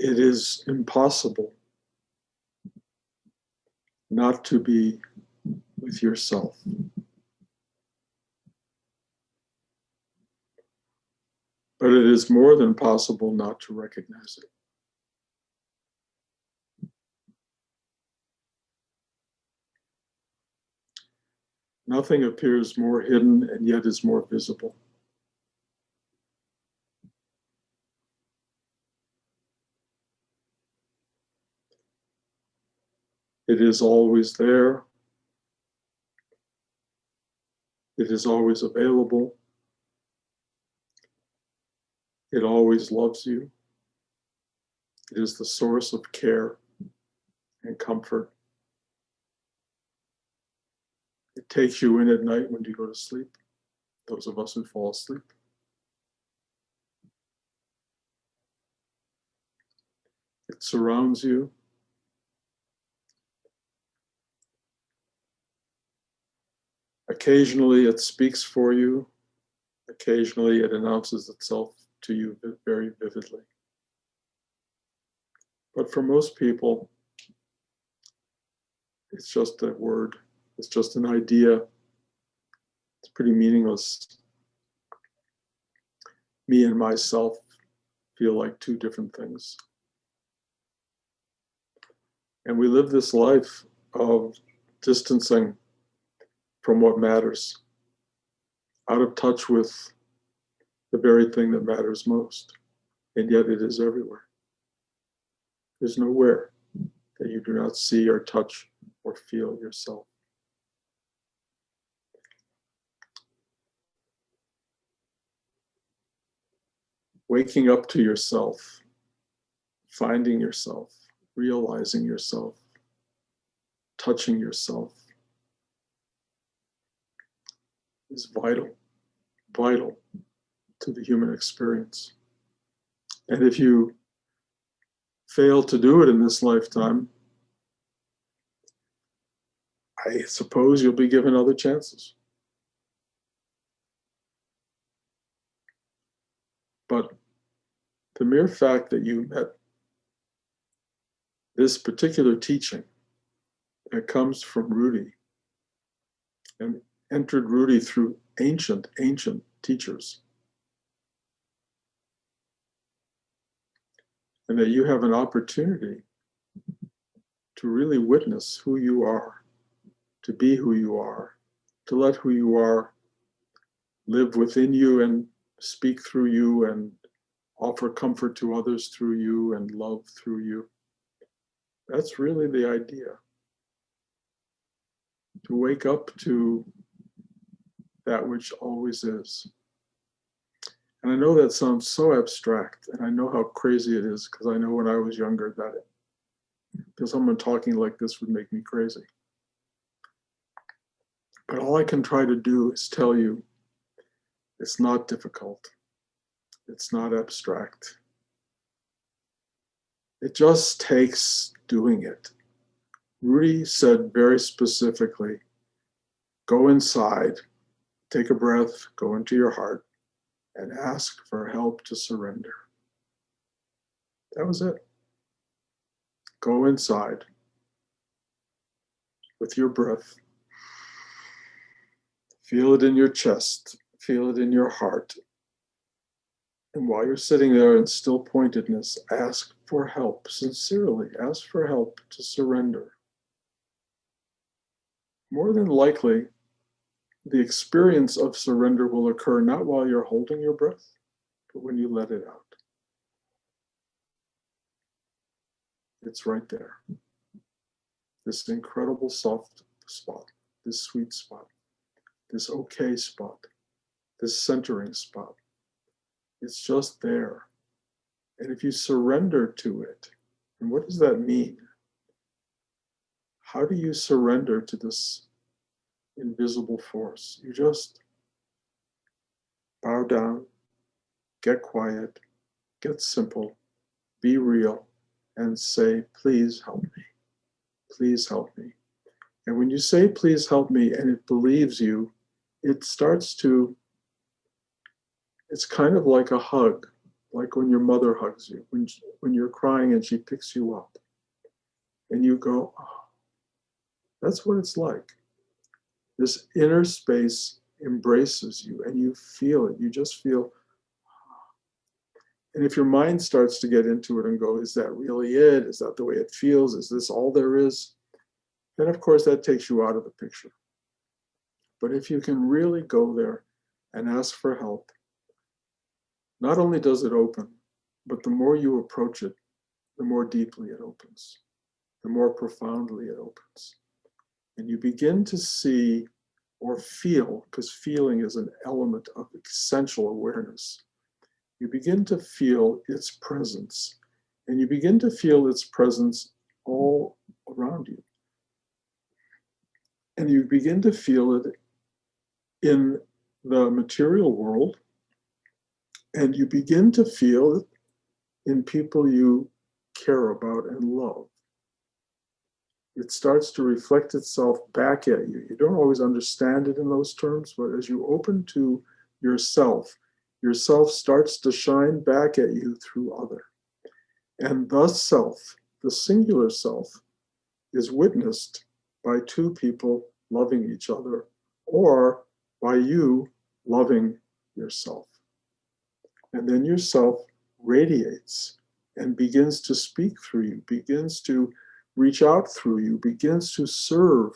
It is impossible not to be with yourself. But it is more than possible not to recognize it. Nothing appears more hidden and yet is more visible. It is always there. It is always available. It always loves you. It is the source of care and comfort. It takes you in at night when you go to sleep, those of us who fall asleep. It surrounds you. Occasionally it speaks for you. Occasionally it announces itself to you very vividly. But for most people, it's just a word. It's just an idea. It's pretty meaningless. Me and myself feel like two different things. And we live this life of distancing from what matters, out of touch with the very thing that matters most. And yet it is everywhere. There's nowhere that you do not see or touch or feel yourself. Waking up to yourself, finding yourself, realizing yourself, touching yourself is vital to the human experience. And if you fail to do it in this lifetime, I suppose you'll be given other chances. But the mere fact that you met this particular teaching that comes from Rudi and entered Rudi through ancient teachers, and that you have an opportunity to really witness who you are, to be who you are, to let who you are live within you and speak through you and offer comfort to others through you and love through you. That's really the idea. To wake up to that which always is. And I know that sounds so abstract, and I know how crazy it is, because I know when I was younger that someone talking like this would make me crazy. But all I can try to do is tell you it's not difficult. It's not abstract. It just takes doing it. Rudi said very specifically, go inside, take a breath, go into your heart, and ask for help to surrender. That was it. Go inside with your breath. Feel it in your chest, feel it in your heart. And while you're sitting there in still pointedness, ask for help, sincerely ask for help to surrender. More than likely, the experience of surrender will occur not while you're holding your breath, but when you let it out. It's right there. This incredible soft spot, this sweet spot, this okay spot, this centering spot. It's just there. And if you surrender to it, and what does that mean? How do you surrender to this invisible force? You just bow down, get quiet, get simple, be real, and say, please help me. Please help me. And when you say, please help me, and it believes you, it starts to, it's kind of like a hug, like when your mother hugs you, when you're crying and she picks you up. And you go, oh, that's what it's like. This inner space embraces you and you feel it. You just feel. And if your mind starts to get into it and go, is that really it? Is that the way it feels? Is this all there is? Then, of course, that takes you out of the picture. But if you can really go there and ask for help, not only does it open, but the more you approach it, the more deeply it opens, the more profoundly it opens. And you begin to see or feel, because feeling is an element of essential awareness. You begin to feel its presence, and you begin to feel its presence all around you. And you begin to feel it in the material world, and you begin to feel it in people you care about and love. It starts to reflect itself back at you. You don't always understand it in those terms, but as you open to yourself starts to shine back at you through other. And the self, the singular self, is witnessed by two people loving each other, or by you loving yourself. And then yourself radiates and begins to speak through you, begins to reach out through you, begins to serve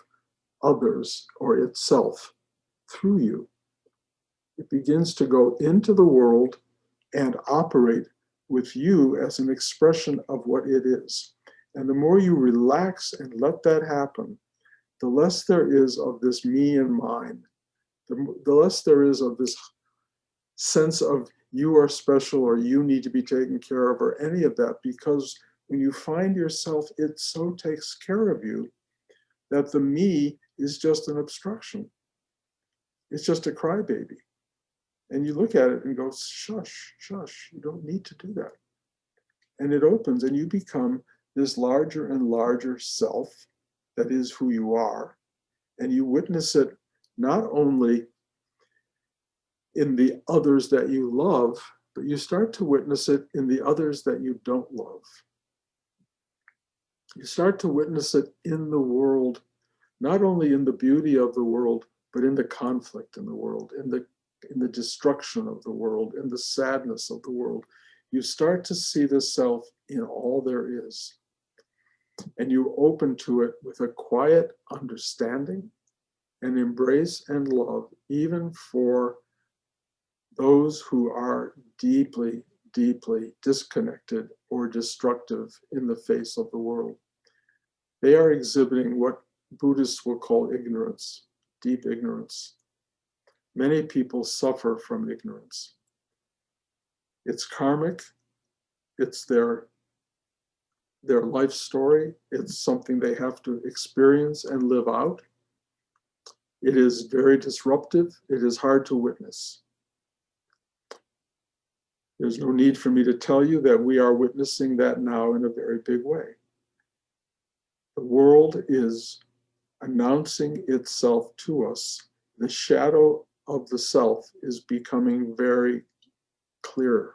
others or itself through you. It begins to go into the world and operate with you as an expression of what it is. And the more you relax and let that happen, the less there is of this me and mine, the less there is of this sense of you are special or you need to be taken care of or any of that, because when you find yourself, it so takes care of you that the me is just an obstruction. It's just a crybaby. And you look at it and go, shush, shush, you don't need to do that. And it opens and you become this larger and larger self that is who you are. And you witness it not only in the others that you love, but you start to witness it in the others that you don't love. You start to witness it in the world, not only in the beauty of the world, but in the conflict in the world, in the destruction of the world, in the sadness of the world. You start to see the self in all there is. And you open to it with a quiet understanding and embrace and love, even for those who are deeply, deeply disconnected or destructive in the face of the world. They are exhibiting what Buddhists will call ignorance, deep ignorance. Many people suffer from ignorance. It's karmic, it's their life story, it's something they have to experience and live out. It is very disruptive, it is hard to witness. There's no need for me to tell you that we are witnessing that now in a very big way. The world is announcing itself to us. The shadow of the self is becoming very clear.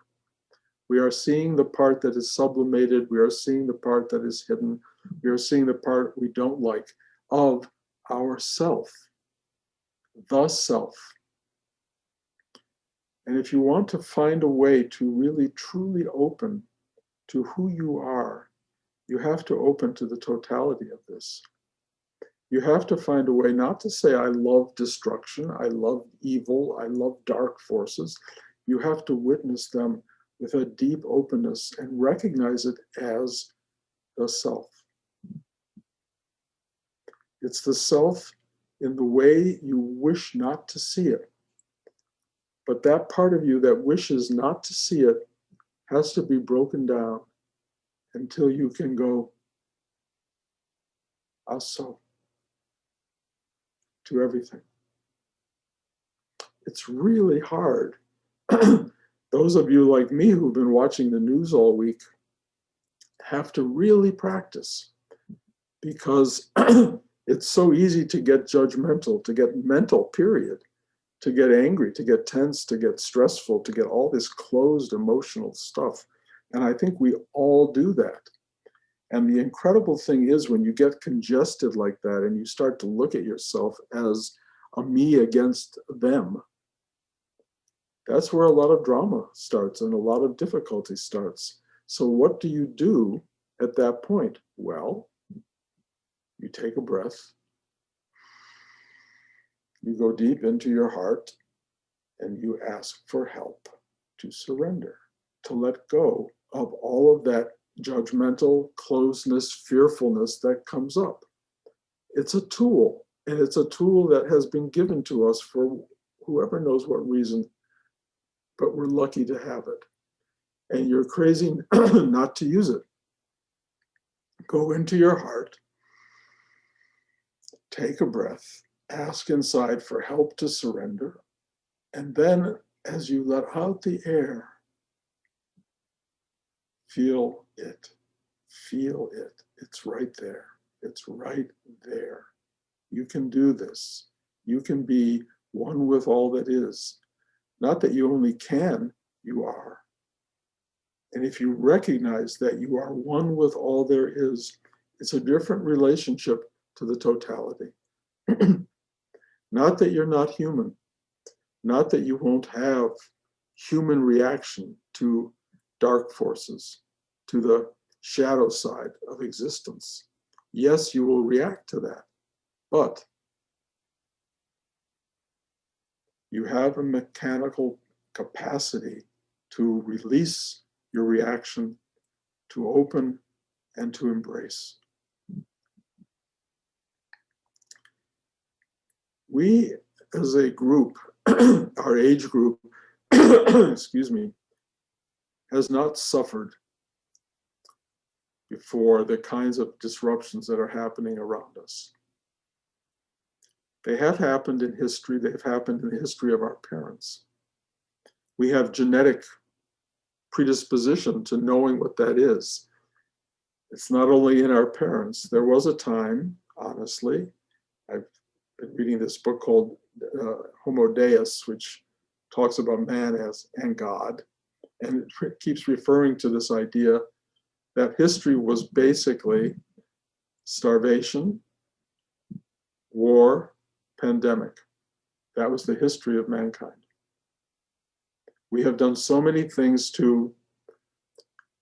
We are seeing the part that is sublimated. We are seeing the part that is hidden. We are seeing the part we don't like of ourself, the self. And if you want to find a way to really truly open to who you are, you have to open to the totality of this. You have to find a way not to say, I love destruction, I love evil, I love dark forces. You have to witness them with a deep openness and recognize it as the self. It's the self in the way you wish not to see it. But that part of you that wishes not to see it has to be broken down until you can go, aso, to everything. It's really hard. Those of you like me who've been watching the news all week have to really practice, because it's so easy to get judgmental, to get mental, period. to get angry, to get tense, to get stressful, to get all this closed emotional stuff. And I think we all do that. And the incredible thing is when you get congested like that and you start to look at yourself as a me against them, that's where a lot of drama starts and a lot of difficulty starts. So what do you do at that point? Well, you take a breath, you go deep into your heart, and you ask for help to surrender, to let go of all of that judgmental closeness, fearfulness that comes up. It's a tool, and it's a tool that has been given to us for whoever knows what reason, but we're lucky to have it. And you're crazy not to use it. Go into your heart, take a breath, ask inside for help to surrender, and then as you let out the air, feel it. Feel it. It's right there. It's right there. You can do this. You can be one with all that is. Not that you only can, you are. And if you recognize that you are one with all there is, it's a different relationship to the totality. Not that you're not human. Not that you won't have human reaction to dark forces, to the shadow side of existence. Yes, you will react to that, but you have a mechanical capacity to release your reaction, to open, and to embrace. We, as a group, our age group, excuse me, has not suffered before the kinds of disruptions that are happening around us. They have happened in history. They've happened in the history of our parents. We have genetic predisposition to knowing what that is. It's not only in our parents. There was a time, honestly, I've been reading this book called Homo Deus, which talks about man as and God, and it keeps referring to this idea that history was basically starvation, war, pandemic. That was the history of mankind. We have done so many things to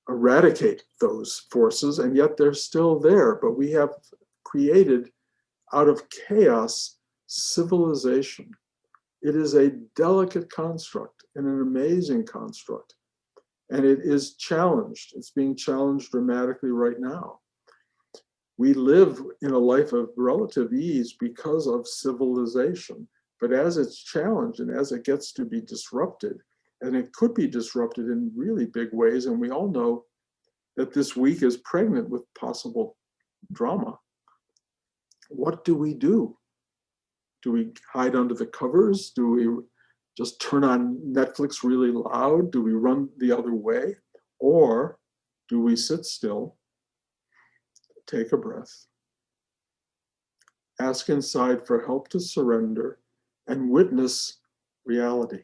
eradicate those forces, and yet they're still there, but we have created out of chaos civilization. It is a delicate construct and an amazing construct, and it is challenged. It's being challenged dramatically right now. We live in a life of relative ease because of civilization, but as it's challenged and as it gets to be disrupted, and it could be disrupted in really big ways, and we all know that this week is pregnant with possible drama. What do we do? Do we hide under the covers? Do we just turn on Netflix really loud? Do we run the other way? Or do we sit still, take a breath, ask inside for help to surrender, and witness reality?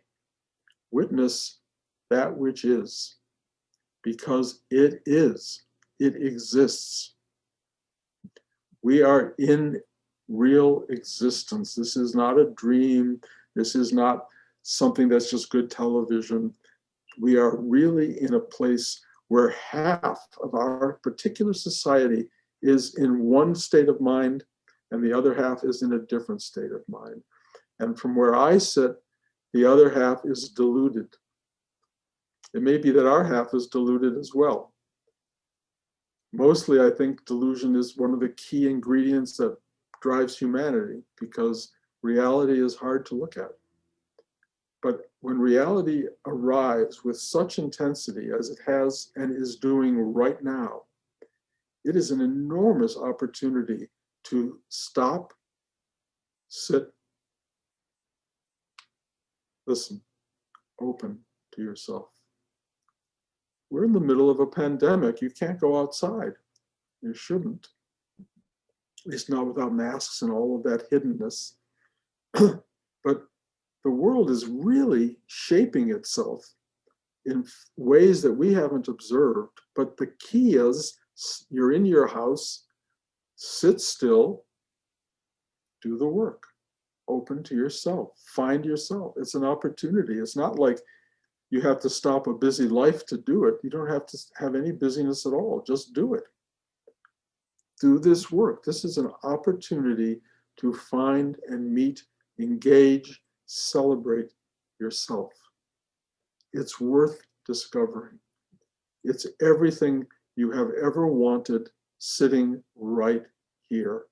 Witness that which is, because it is, it exists. We are in real existence. This is not a dream. This is not something that's just good television. We are really in a place where half of our particular society is in one state of mind and the other half is in a different state of mind. And from where I sit, the other half is deluded. It may be that our half is deluded as well. Mostly, I think delusion is one of the key ingredients that drives humanity, because reality is hard to look at. But when reality arrives with such intensity as it has and is doing right now, it is an enormous opportunity to stop, sit, listen, open to yourself. We're in the middle of a pandemic. You can't go outside. You shouldn't. At least not without masks and all of that hiddenness. But the world is really shaping itself in ways that we haven't observed. But the key is you're in your house, sit still, do the work, open to yourself, find yourself. It's an opportunity. It's not like you have to stop a busy life to do it. You don't have to have any busyness at all. Just do it. Do this work. This is an opportunity to find and meet, engage, celebrate yourself. It's worth discovering. It's everything you have ever wanted sitting right here.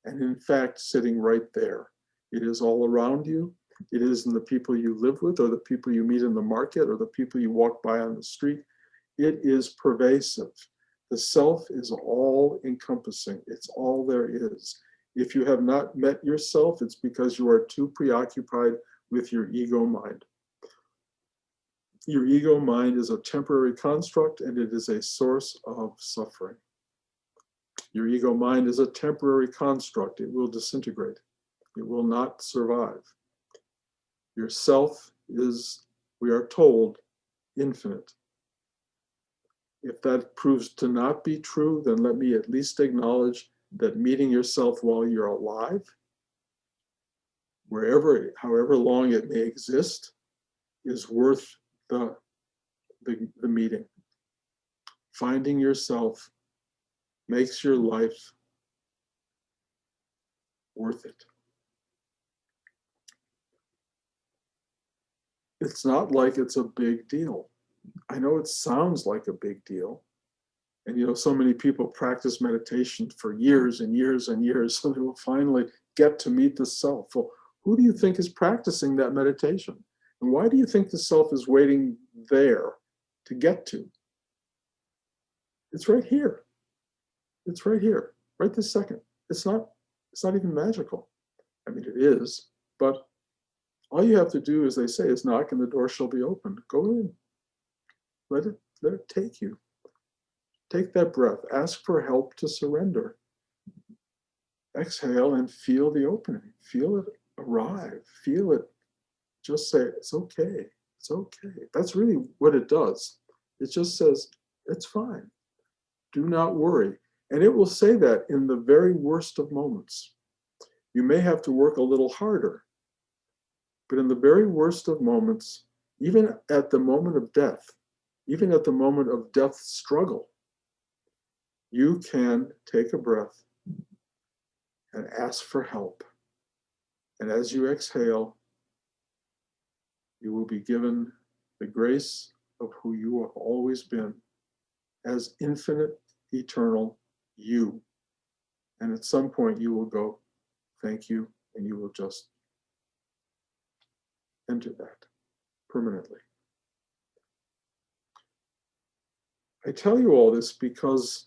And in fact, sitting right there. It is all around you. It is in the people you live with, or the people you meet in the market, or the people you walk by on the street. It is pervasive. The self is all encompassing. It's all there is. If you have not met yourself, it's because you are too preoccupied with your ego mind. Your ego mind is a temporary construct, and it is a source of suffering. Your ego mind is a temporary construct. It will disintegrate. It will not survive. Your self is, we are told, infinite. If that proves to not be true, then let me at least acknowledge that meeting yourself while you're alive, wherever, however long it may exist, is worth the meeting. Finding yourself makes your life worth it. It's not like it's a big deal. I know it sounds like a big deal. And you know, so many people practice meditation for years and years and years, so they will finally get to meet the self. Well, who do you think is practicing that meditation? And why do you think the self is waiting there to get to? It's right here. It's right here, right this second. It's not even magical. I mean, it is, but all you have to do, as they say, is knock and the door shall be opened. Go in. Let it take you. Take that breath. Ask for help to surrender. Exhale and feel the opening. Feel it arrive. Feel it. Just say, it's okay. It's okay. That's really what it does. It just says, it's fine. Do not worry. And it will say that in the very worst of moments. You may have to work a little harder, but in the very worst of moments, even at the moment of death, even at the moment of death struggle, you can take a breath and ask for help. And as you exhale, you will be given the grace of who you have always been as infinite, eternal you. And at some point you will go, thank you, and you will just enter that permanently. I tell you all this because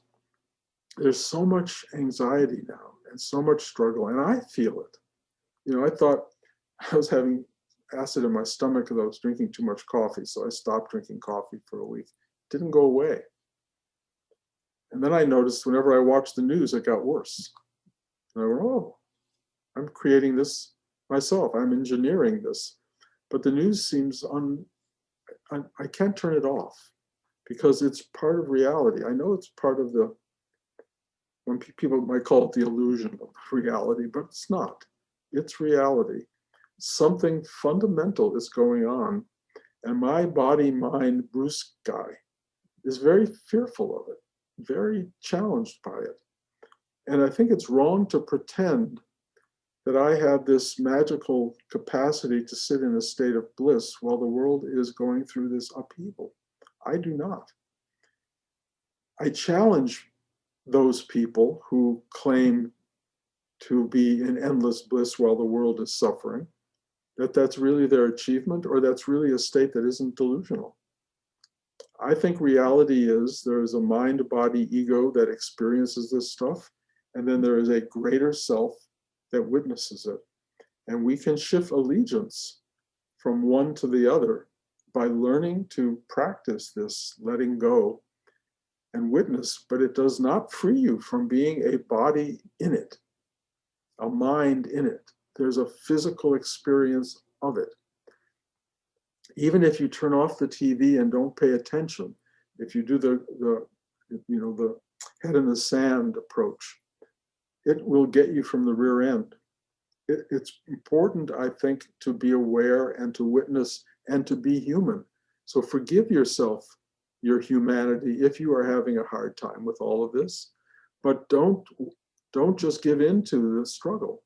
there's so much anxiety now and so much struggle, and I feel it. You know, I thought I was having acid in my stomach because I was drinking too much coffee, so I stopped drinking coffee for a week. It didn't go away. And then I noticed whenever I watched the news, it got worse. And I went, oh, I'm creating this myself. I'm engineering this. But the news seems I can't turn it off because it's part of reality. I know it's part of the, when people might call it the illusion of reality, but it's not. It's reality. Something fundamental is going on. And my body, mind, Bruce guy is very fearful of it, very challenged by it. And I think it's wrong to pretend that I have this magical capacity to sit in a state of bliss while the world is going through this upheaval. I do not. I challenge those people who claim to be in endless bliss while the world is suffering, that that's really their achievement, or that's really a state that isn't delusional. I think reality is there is a mind, body, ego that experiences this stuff, and then there is a greater self that witnesses it. And we can shift allegiance from one to the other by learning to practice this letting go and witness, but it does not free you from being a body in it, a mind in it. There's a physical experience of it. Even if you turn off the TV and don't pay attention, if you do the head in the sand approach, it will get you from the rear end. It's important, I think, to be aware and to witness and to be human. So forgive yourself your humanity if you are having a hard time with all of this, but don't just give in to the struggle.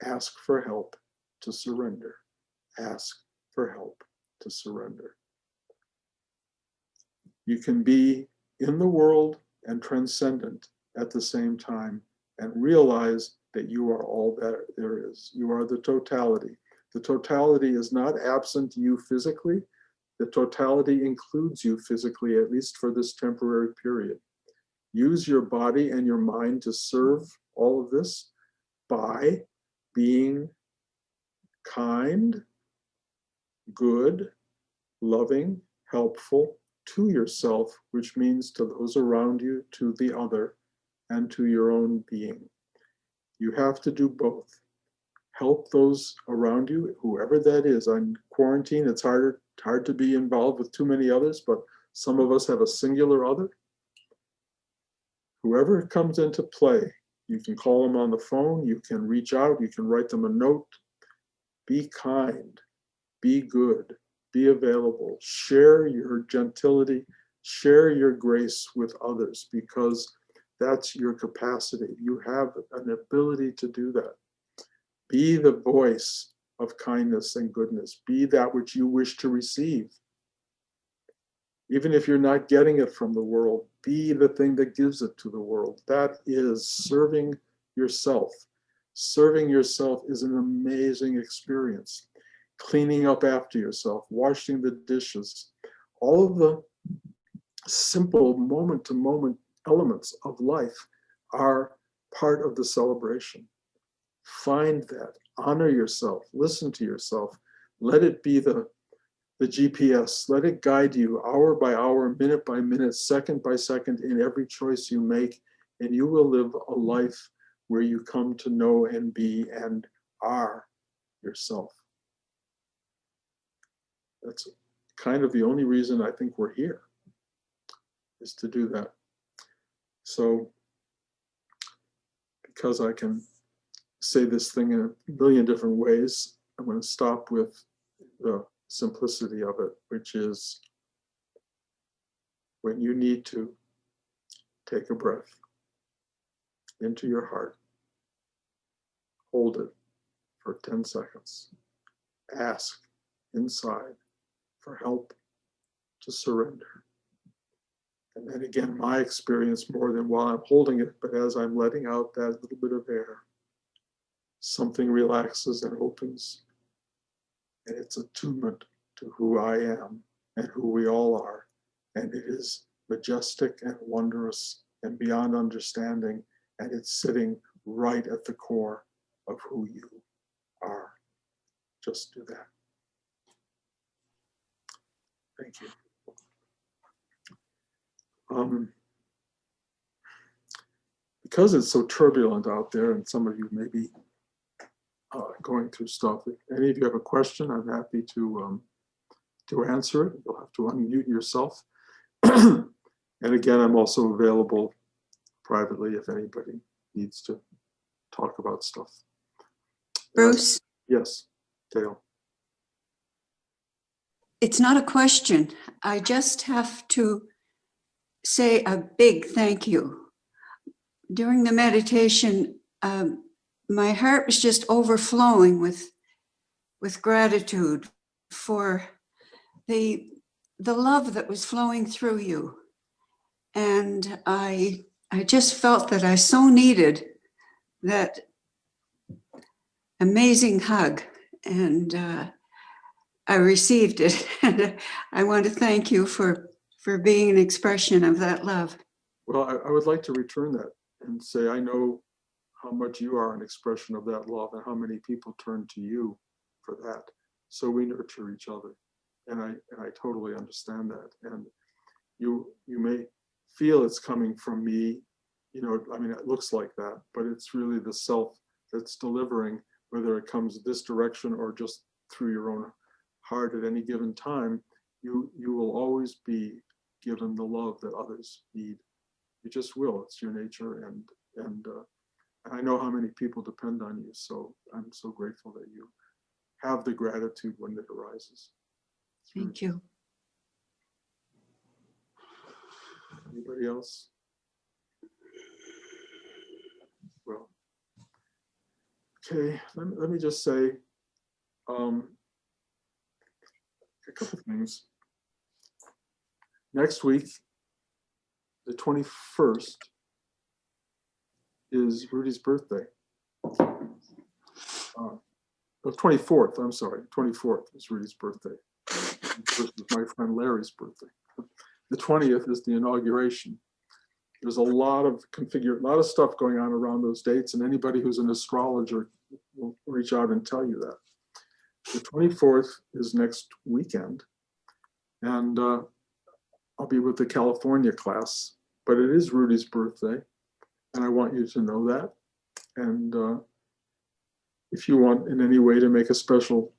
Ask for help to surrender. Ask for help to surrender. You can be in the world and transcendent at the same time and realize that you are all that there is. You are the totality. The totality is not absent you physically. The totality includes you physically, at least for this temporary period. Use your body and your mind to serve all of this by being kind, good, loving, helpful to yourself, which means to those around you, to the other, and to your own being. You have to do both. Help those around you, whoever that is. On quarantine, it's hard to be involved with too many others, but some of us have a singular other. Whoever comes into play, you can call them on the phone, you can reach out, you can write them a note. Be kind, be good, be available, share your gentility, share your grace with others, because that's your capacity. You have an ability to do that. Be the voice of kindness and goodness. Be that which you wish to receive. Even if you're not getting it from the world, be the thing that gives it to the world. That is serving yourself. Serving yourself is an amazing experience. Cleaning up after yourself, washing the dishes, all of the simple moment-to-moment elements of life are part of the celebration. Find that, honor yourself, listen to yourself, let it be the GPS, let it guide you hour by hour, minute by minute, second by second in every choice you make, and you will live a life where you come to know and be and are yourself. That's kind of the only reason I think we're here, is to do that. So, because I can say this thing in a million different ways, I'm going to stop with the simplicity of it, which is when you need to take a breath into your heart, hold it for 10 seconds, ask inside for help to surrender. And then again, my experience, more than while I'm holding it, but as I'm letting out that little bit of air, something relaxes and opens, and it's attunement to who I am and who we all are. And it is majestic and wondrous and beyond understanding, and it's sitting right at the core of who you are. Just do that. Thank you. Because it's so turbulent out there, and some of you may be going through stuff, if any of you have a question, I'm happy to answer it. You'll have to unmute yourself. And again, I'm also available privately if anybody needs to talk about stuff. Bruce? Yes, Dale. It's not a question. I just have to say a big thank you. During the meditation, my heart was just overflowing with gratitude for the love that was flowing through you. And I just felt that I so needed that amazing hug, and I received it. And I want to thank you for being an expression of that love. Well, I would like to return that and say, I know how much you are an expression of that love and how many people turn to you for that. So we nurture each other. And I totally understand that. And you may feel it's coming from me, I mean, it looks like that, but it's really the self that's delivering, whether it comes this direction or just through your own heart at any given time, you will always be given the love that others need. You just will. It's your nature, and I know how many people depend on you. So I'm so grateful that you have the gratitude when it arises. Thank you. Anybody else? Well, okay, let me just say a couple of things. Next week, the 21st, is Rudy's birthday. The 24th, I'm sorry, 24th is Rudy's birthday. First is my friend Larry's birthday. The 20th is the inauguration. There's a lot of stuff going on around those dates, and anybody who's an astrologer will reach out and tell you that. The 24th is next weekend, and I'll be with the California class, but it is Rudy's birthday, and I want you to know that. And if you want in any way to make a special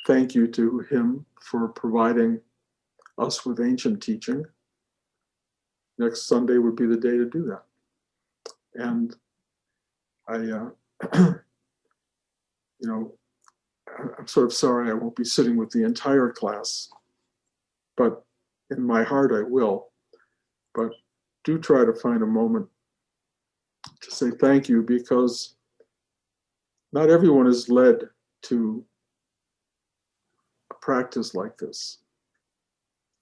thank you to him for providing us with ancient teaching, next Sunday would be the day to do that. And I'm sort of sorry I won't be sitting with the entire class, but in my heart I will. But do try to find a moment to say thank you, because not everyone is led to a practice like this,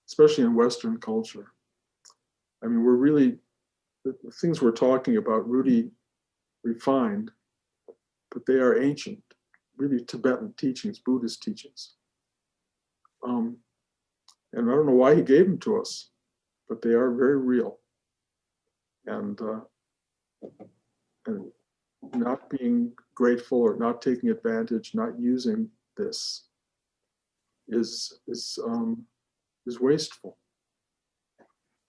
especially in Western culture. I mean, the things we're talking about, Rudy refined, but they are ancient, really Tibetan teachings, Buddhist teachings. And I don't know why he gave them to us, but they are very real. And not being grateful or not taking advantage, not using this is wasteful.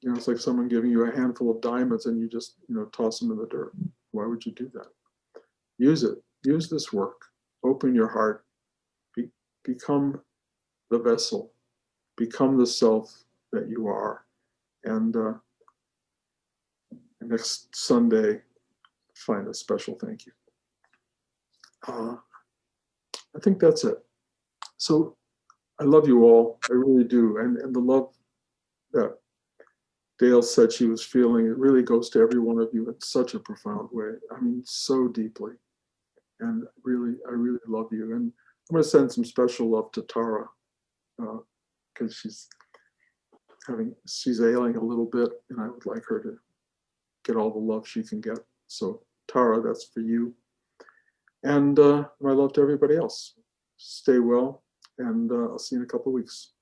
It's like someone giving you a handful of diamonds and you just toss them in the dirt. Why would you do that? Use it. Use this work. Open your heart. Become the vessel. Become the self that you are. And next Sunday, find a special thank you. I think that's it. So I love you all. I really do. And the love that Dale said she was feeling, it really goes to every one of you in such a profound way. I mean, so deeply. And really, I really love you. And I'm going to send some special love to Tara, because she's ailing a little bit, and I would like her to get all the love she can get. So Tara, that's for you. And my love to everybody else. Stay well, and I'll see you in a couple of weeks.